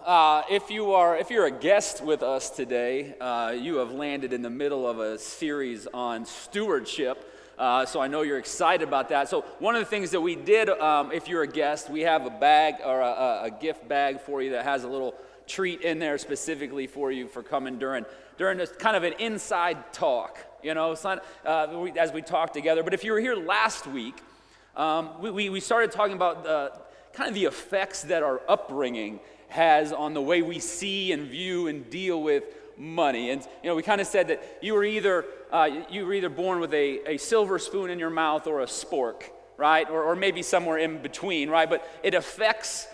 if you're a guest with us today, you have landed in the middle of a series on stewardship. So I know you're excited about that. So one of the things that we did, if you're a guest, we have a bag or a gift bag for you that has a little treat in there specifically for you for coming during this kind of an inside talk. You know, it's not as we talk together. But if you were here last week, we started talking about kind of the effects that our upbringing has on the way we see and view and deal with money. And you know, we kind of said that you were either born with a silver spoon in your mouth or a spork, right? Or maybe somewhere in between, right? But it affects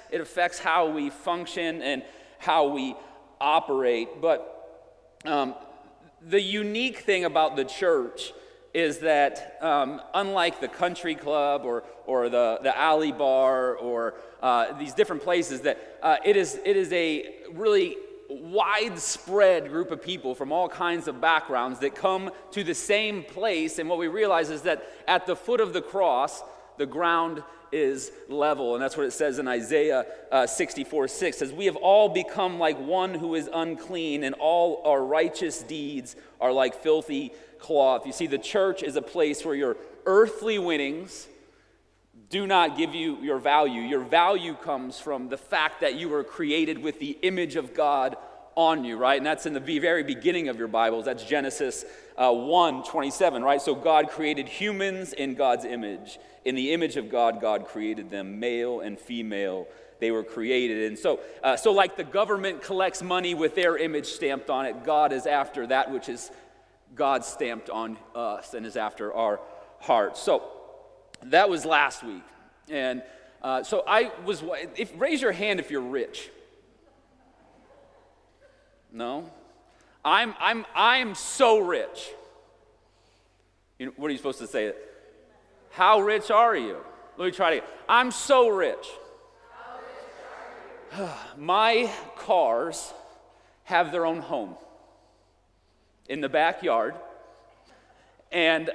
how we function and how we operate. But the unique thing about the church is that unlike the country club or the alley bar or these different places, that it is a really widespread group of people from all kinds of backgrounds that come to the same place. And what we realize is that at the foot of the cross, the ground is level. And that's what it says in Isaiah 64:6. Says, "We have all become like one who is unclean, and all our righteous deeds are like filthy cloth." You see, the church is a place where your earthly winnings do not give you your value. Your value comes from the fact that you were created with the image of God on you, right? And that's in the very beginning of your Bibles. That's Genesis 1:27, right? So God created humans in God's image. In the image of God, God created them, male and female. They were created. And so like the government collects money with their image stamped on it, God is after that which is God stamped on us and is after our hearts. So that was last week. And so raise your hand if you're rich. No? I'm so rich. You know, what are you supposed to say? How rich are you? Let me try it again. I'm so rich. How rich are you? My cars have their own home in the backyard, and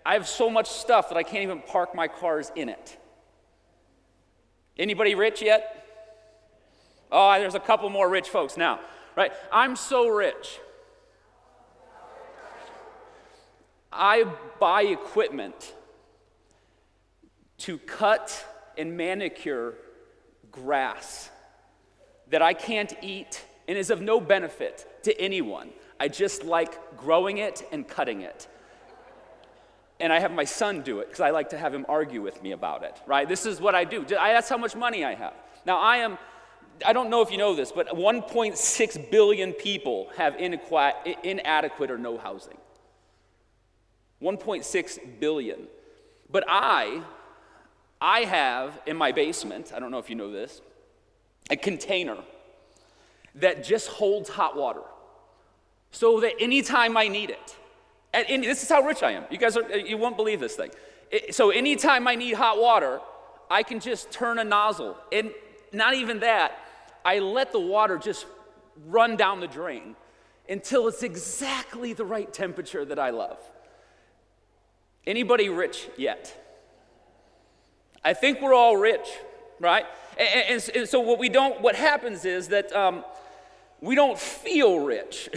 I have so much stuff that I can't even park my cars in it. Anybody rich yet? Oh, there's a couple more rich folks now, right? I'm so rich. I buy equipment to cut and manicure grass that I can't eat and is of no benefit to anyone. I just like growing it and cutting it. And I have my son do it because I like to have him argue with me about it, right? This is what I do. That's how much money I have. Now, I don't know if you know this, but 1.6 billion people have inadequate or no housing. 1.6 billion. But I have in my basement, I don't know if you know this, a container that just holds hot water so that anytime I need it, and this is how rich I am. You won't believe this thing. So anytime I need hot water, I can just turn a nozzle. And not even that, I let the water just run down the drain until it's exactly the right temperature that I love. Anybody rich yet? I think we're all rich, right? And so what happens is that we don't feel rich,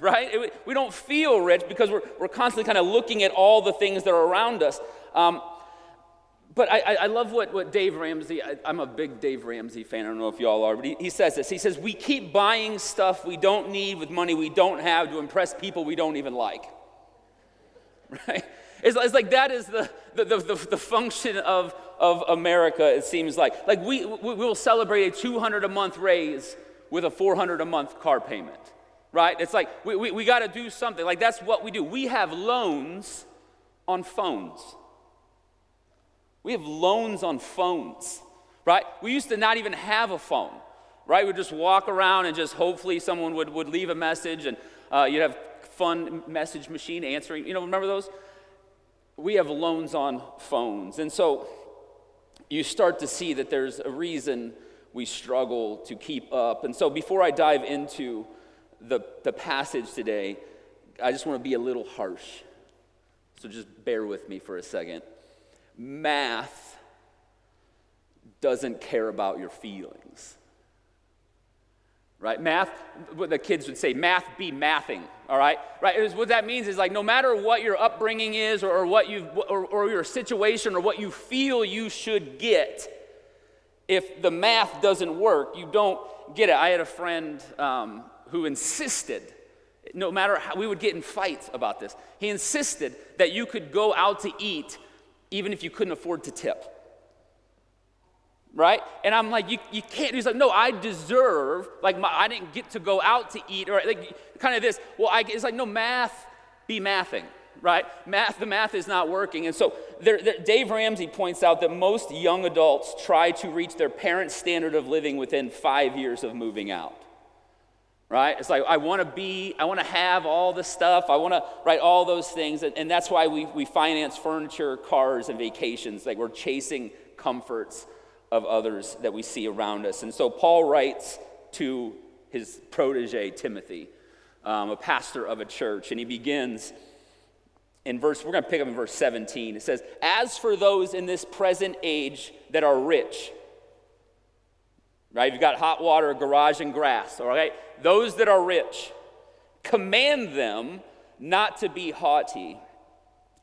right? We don't feel rich because we're constantly kind of looking at all the things that are around us. But I love what Dave Ramsey, I'm a big Dave Ramsey fan, I don't know if you all are, but he says this. He says, we keep buying stuff we don't need with money we don't have to impress people we don't even like, right? It's like that is the function of America, it seems like. Like we will celebrate a $200 a month raise with a $400 a month car payment, right? It's like we got to do something. Like that's what we do. We have loans on phones. We have loans on phones, right? We used to not even have a phone, right? We'd just walk around and just hopefully someone would leave a message and you'd have fun message machine answering. You know, remember those? We have loans on phones. And so you start to see that there's a reason we struggle to keep up. And so before I dive into the passage today, I just want to be a little harsh. So just bear with me for a second. Math doesn't care about your feelings. right? Math, what the kids would say, math be mathing, all right? Right? What that means is like no matter what your upbringing is or what or your situation or what you feel you should get, if the math doesn't work, you don't get it. I had a friend who insisted, no matter how, we would get in fights about this. He insisted that you could go out to eat even if you couldn't afford to tip. Right? And I'm like, you can't. He's like, no, I deserve, like, I didn't get to go out to eat, or like, kind of this. Well, it's like, no, math be mathing, right? The math is not working. And so Dave Ramsey points out that most young adults try to reach their parents' standard of living within 5 years of moving out. Right? It's like, I want to have all the stuff. I want to write all those things. And that's why we finance furniture, cars, and vacations. Like we're chasing comforts of others that we see around us. And so Paul writes to his protege, Timothy, a pastor of a church. And he begins we're going to pick up in verse 17. It says, as for those in this present age that are rich, right? You've got hot water, garage, and grass, all right? Those that are rich, command them not to be haughty.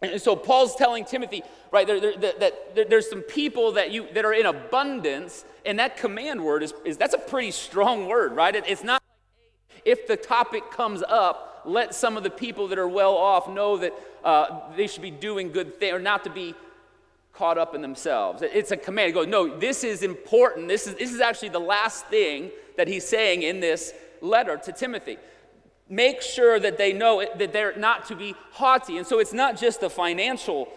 And so Paul's telling Timothy, right, there's some people that are in abundance, and that command word that's a pretty strong word, right? It's not like, hey, if the topic comes up, let some of the people that are well off know that they should be doing good things, or not to be caught up in themselves. It's a command. He goes, no, this is important. This is actually the last thing that he's saying in this letter to Timothy. Make sure that they know that they're not to be haughty. And so it's not just a financial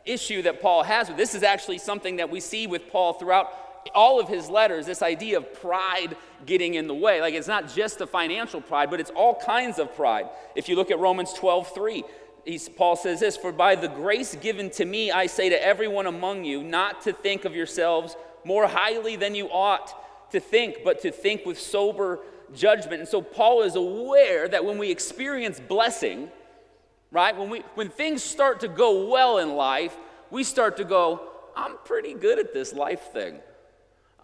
issue that Paul has. This is actually something that we see with Paul throughout all of his letters, this idea of pride getting in the way. Like it's not just the financial pride, but it's all kinds of pride. If you look at Romans 12:3, Paul says this, for by the grace given to me, I say to everyone among you, not to think of yourselves more highly than you ought to think, but to think with sober judgment. And so Paul is aware that when we experience blessing, right, when things start to go well in life, we start to go, I'm pretty good at this life thing.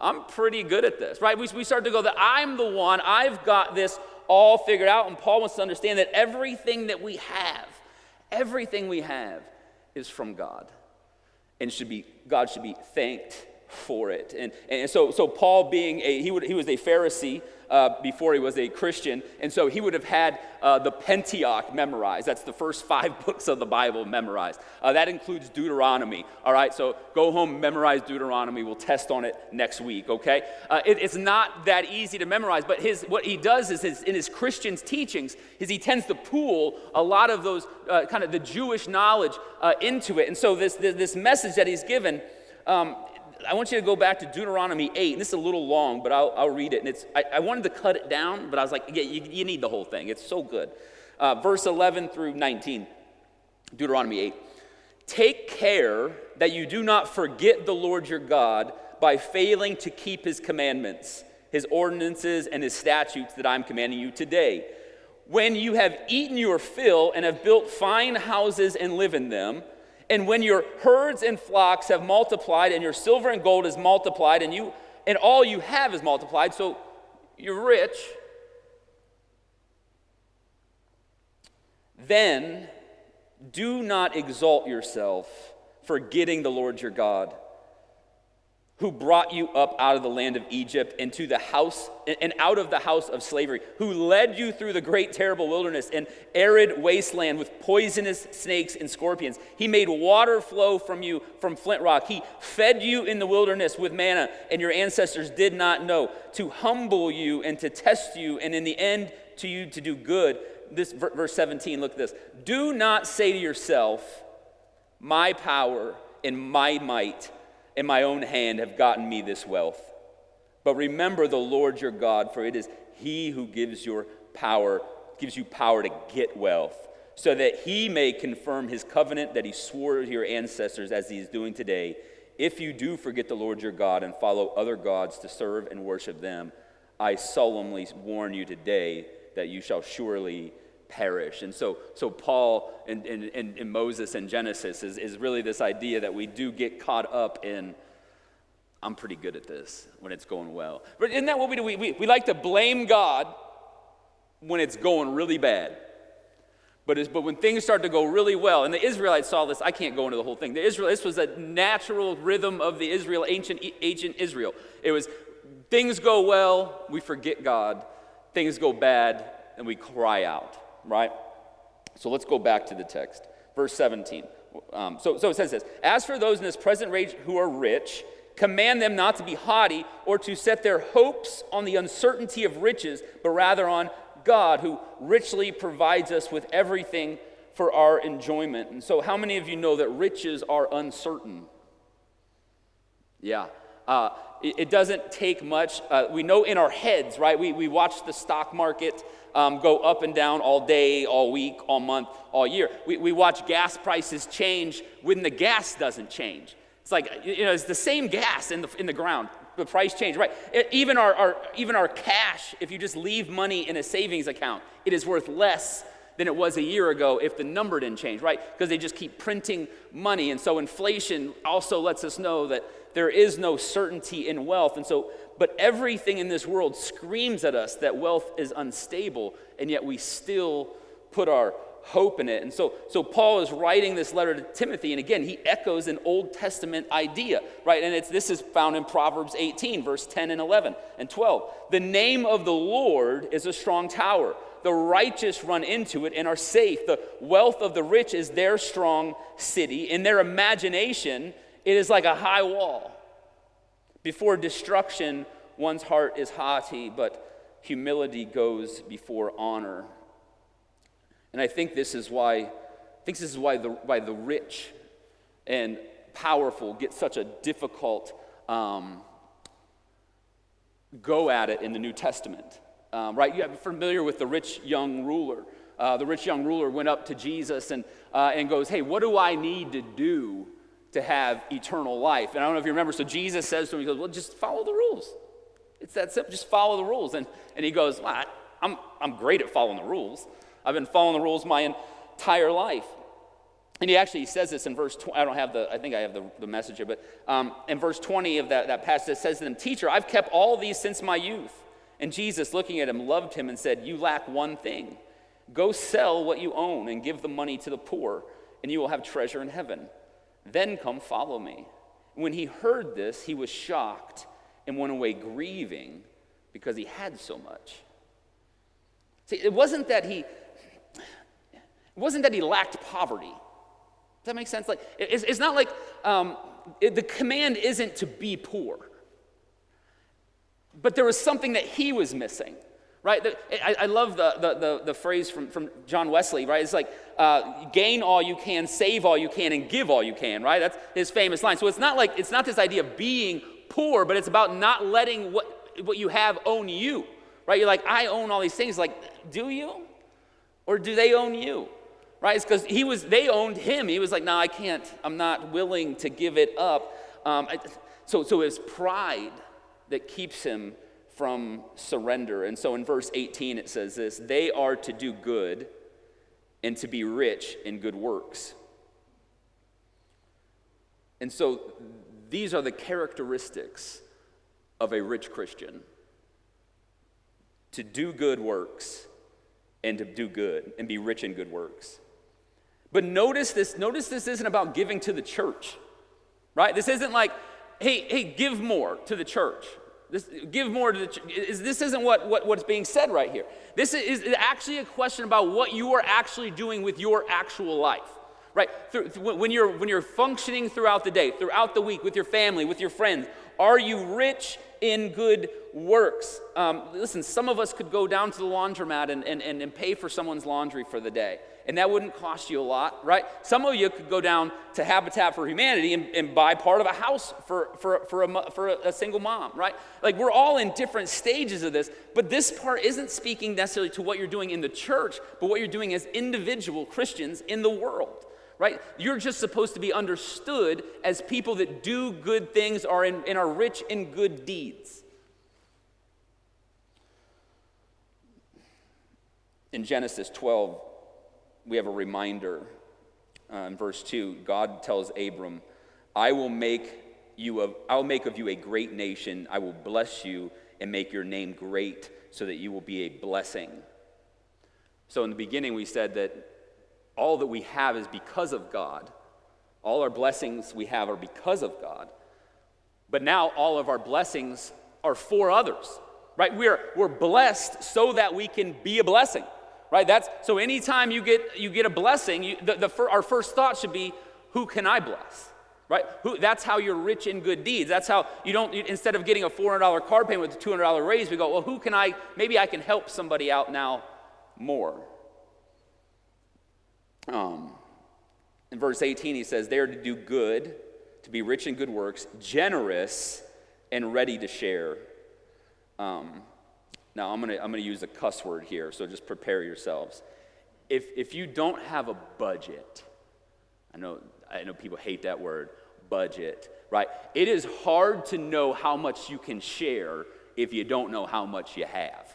I'm pretty good at this, right? We start to go that I'm the one, I've got this all figured out. And Paul wants to understand that everything we have is from God. And God should be thanked for it. And so Paul being he was a Pharisee before he was a Christian, and so he would have had the Pentateuch memorized. That's the first 5 books of the Bible memorized. That includes Deuteronomy. All right, so go home, memorize Deuteronomy. We'll test on it next week. Okay, it's not that easy to memorize, but what he does is in his Christian teachings is he tends to pool a lot of those kind of the Jewish knowledge into it. And so this message that he's given. I want you to go back to Deuteronomy 8, and this is a little long, but I'll read it. And I wanted to cut it down, but I was like, yeah, you need the whole thing. It's so good. Verse 11 through 19, Deuteronomy 8. Take care that you do not forget the Lord your God by failing to keep his commandments, his ordinances, and his statutes that I'm commanding you today. When you have eaten your fill and have built fine houses and live in them, and when your herds and flocks have multiplied, and your silver and gold is multiplied, and all you have is multiplied, so you're rich, then do not exalt yourself, forgetting the Lord your God, who brought you up out of the land of Egypt into the house and out of the house of slavery, who led you through the great terrible wilderness and arid wasteland with poisonous snakes and scorpions. He made water flow from you from flint rock. He fed you in the wilderness with manna, and your ancestors did not know, to humble you and to test you, and in the end to you to do good. This verse 17, look at this. Do not say to yourself, my power and my might in my own hand have gotten me this wealth. But remember the Lord your God, for it is he who gives you power to get wealth, so that he may confirm his covenant that he swore to your ancestors as he is doing today. If you do forget the Lord your God and follow other gods to serve and worship them, I solemnly warn you today that you shall surely perish. And so Paul and Moses and Genesis is really this idea that we do get caught up in I'm pretty good at this when it's going well. But isn't that what we do? We like to blame God when it's going really bad. But when things start to go really well, and the Israelites saw this, I can't go into the whole thing. This was a natural rhythm of the ancient Israel. It was things go well, we forget God. Things go bad, and we cry out, right? So let's go back to the text. Verse 17. So it says this, as for those in this present age who are rich, command them not to be haughty or to set their hopes on the uncertainty of riches, but rather on God, who richly provides us with everything for our enjoyment. And so how many of you know that riches are uncertain? Yeah. It doesn't take much. We know in our heads, right? We watch the stock market go up and down all day, all week, all month, all year. We watch gas prices change when the gas doesn't change. It's like, it's the same gas in the ground. The price change, right? Even our cash, if you just leave money in a savings account, it is worth less than it was a year ago if the number didn't change, right? Because they just keep printing money. And so inflation also lets us know that there is no certainty in wealth. And so, but everything in this world screams at us that wealth is unstable, and yet we still put our hope in it. And so Paul is writing this letter to Timothy, and again, he echoes an Old Testament idea, right? And this is found in Proverbs 18, verse 10 and 11 and 12. The name of the Lord is a strong tower. The righteous run into it and are safe. The wealth of the rich is their strong city. In their imagination, it is like a high wall. Before destruction, one's heart is haughty, but humility goes before honor. And I think this is why the rich and powerful get such a difficult go at it in the New Testament. Right? You're familiar with the rich young ruler. The rich young ruler went up to Jesus and goes, hey, what do I need to do to have eternal life? And I don't know if you remember, so Jesus says to him, he goes, well, just follow the rules. It's that simple, just follow the rules. And he goes, well, I'm great at following the rules. I've been following the rules my entire life. And he says this in verse 20. I think I have the message here, but in verse 20 of that passage, it says to them, teacher, I've kept all these since my youth. And Jesus, looking at him, loved him and said, you lack one thing. Go sell what you own and give the money to the poor, and you will have treasure in heaven. Then come follow me. When he heard this, he was shocked and went away grieving because he had so much. See, it wasn't that he lacked poverty. Does that make sense? Like, it's not like the command isn't to be poor. But there was something that he was missing, right? I love the phrase from John Wesley, right? It's like, gain all you can, save all you can, and give all you can, right? That's his famous line. So it's not this idea of being poor, but it's about not letting what you have own you, right? You're like, I own all these things. Like, do you? Or do they own you? Right? It's because they owned him. He was like, no, I can't. I'm not willing to give it up. So it's pride that keeps him from surrender. And so in verse 18 it says this, they are to do good and to be rich in good works. And so these are the characteristics of a rich Christian. To do good works and to do good and be rich in good works. But notice this isn't about giving to the church, right? This isn't like, hey, give more to the church. Give more to the church. This isn't what's being said right here. This is actually a question about what you are actually doing with your actual life, right? When you're functioning throughout the day, throughout the week, with your family, with your friends, are you rich in good works? Listen, some of us could go down to the laundromat and pay for someone's laundry for the day. And that wouldn't cost you a lot, right? Some of you could go down to Habitat for Humanity and buy part of a house for a single mom, right? Like, we're all in different stages of this, but this part isn't speaking necessarily to what you're doing in the church, but what you're doing as individual Christians in the world, right? You're just supposed to be understood as people that do good things and are rich in good deeds. In Genesis 12, we have a reminder. In verse 2, God tells Abram, I will make I'll make of you a great nation. I will bless you and make your name great so that you will be a blessing. So in the beginning we said that all that we have is because of God. All our blessings we have are because of God. But now all of our blessings are for others, right? We're blessed so that we can be a blessing, right? So anytime you get a blessing, our first thought should be, who can I bless? Right? That's how you're rich in good deeds. That's how instead of getting a $400 car payment with a $200 raise, we go, well, maybe I can help somebody out now more. In verse 18, he says, they are to do good, to be rich in good works, generous, and ready to share. Now, I'm gonna use a cuss word here, so just prepare yourselves. If you don't have a budget, I know people hate that word, budget, right? It is hard to know how much you can share if you don't know how much you have.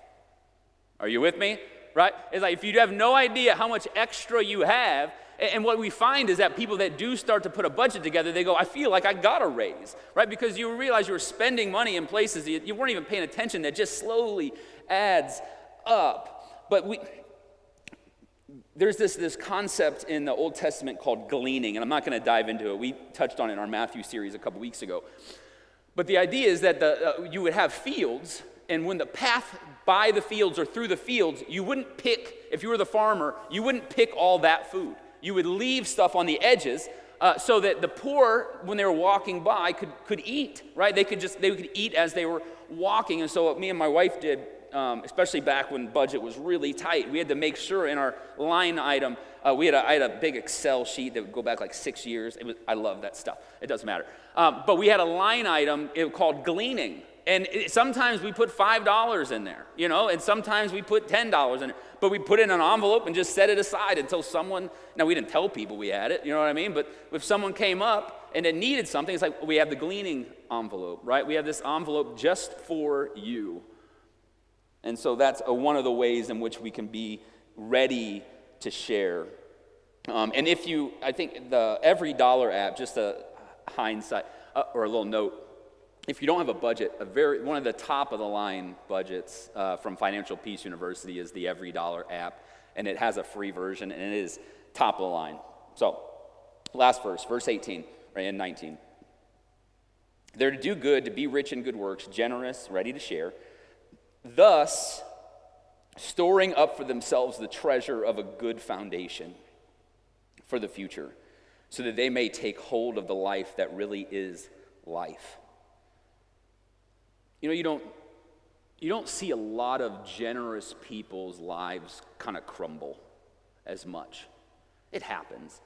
Are you with me? Right? It's like if you have no idea how much extra you have, and what we find is that people that do start to put a budget together, they go, I feel like I got a raise, right? Because you realize you were spending money in places that you weren't even paying attention, that just slowly adds up. But there's this concept in the Old Testament called gleaning, and I'm not going to dive into it. We touched on it in our Matthew series a couple weeks ago. But the idea is that you would have fields, and when the path by the fields or through the fields, you wouldn't pick, if you were the farmer, you wouldn't pick all that food. You would leave stuff on the edges so that the poor, when they were walking by, could eat, right? They could eat as they were walking. And so what me and my wife did, especially back when budget was really tight, we had to make sure in our line item, I had a big Excel sheet that would go back like 6 years. I love that stuff. It doesn't matter. But we had a line item called gleaning. And sometimes we put $5 in there, and sometimes we put $10 in it. But we put it in an envelope and just set it aside until now we didn't tell people we had it, you know what I mean? But if someone came up and it needed something, it's like we have the gleaning envelope, right? We have this envelope just for you. And so that's one of the ways in which we can be ready to share. And I think the Every Dollar app, just a hindsight, or a little note, if you don't have a budget, one of the top of the line budgets from Financial Peace University is the Every Dollar app, and it has a free version, and it is top of the line. So, last verse 18 and 19. They're to do good, to be rich in good works, generous, ready to share, thus storing up for themselves the treasure of a good foundation for the future, so that they may take hold of the life that really is life. You don't see a lot of generous people's lives kind of crumble as much. It happens.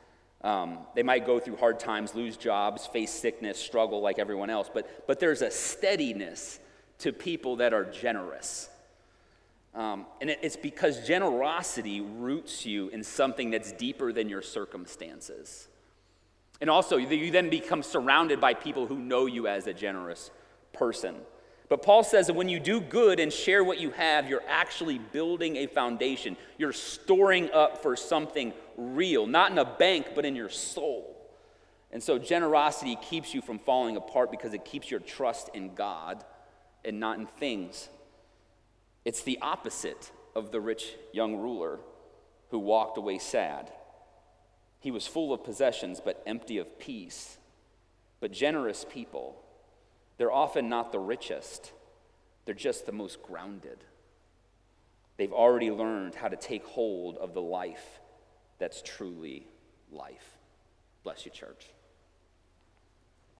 They might go through hard times, lose jobs, face sickness, struggle like everyone else, but there's a steadiness to people that are generous. And it's because generosity roots you in something that's deeper than your circumstances. And also, you then become surrounded by people who know you as a generous person. But Paul says that when you do good and share what you have, you're actually building a foundation. You're storing up for something real, not in a bank, but in your soul. And so generosity keeps you from falling apart because it keeps your trust in God and not in things. It's the opposite of the rich young ruler who walked away sad. He was full of possessions, but empty of peace. But generous people, they're often not the richest. They're just the most grounded. They've already learned how to take hold of the life that's truly life. Bless you, church.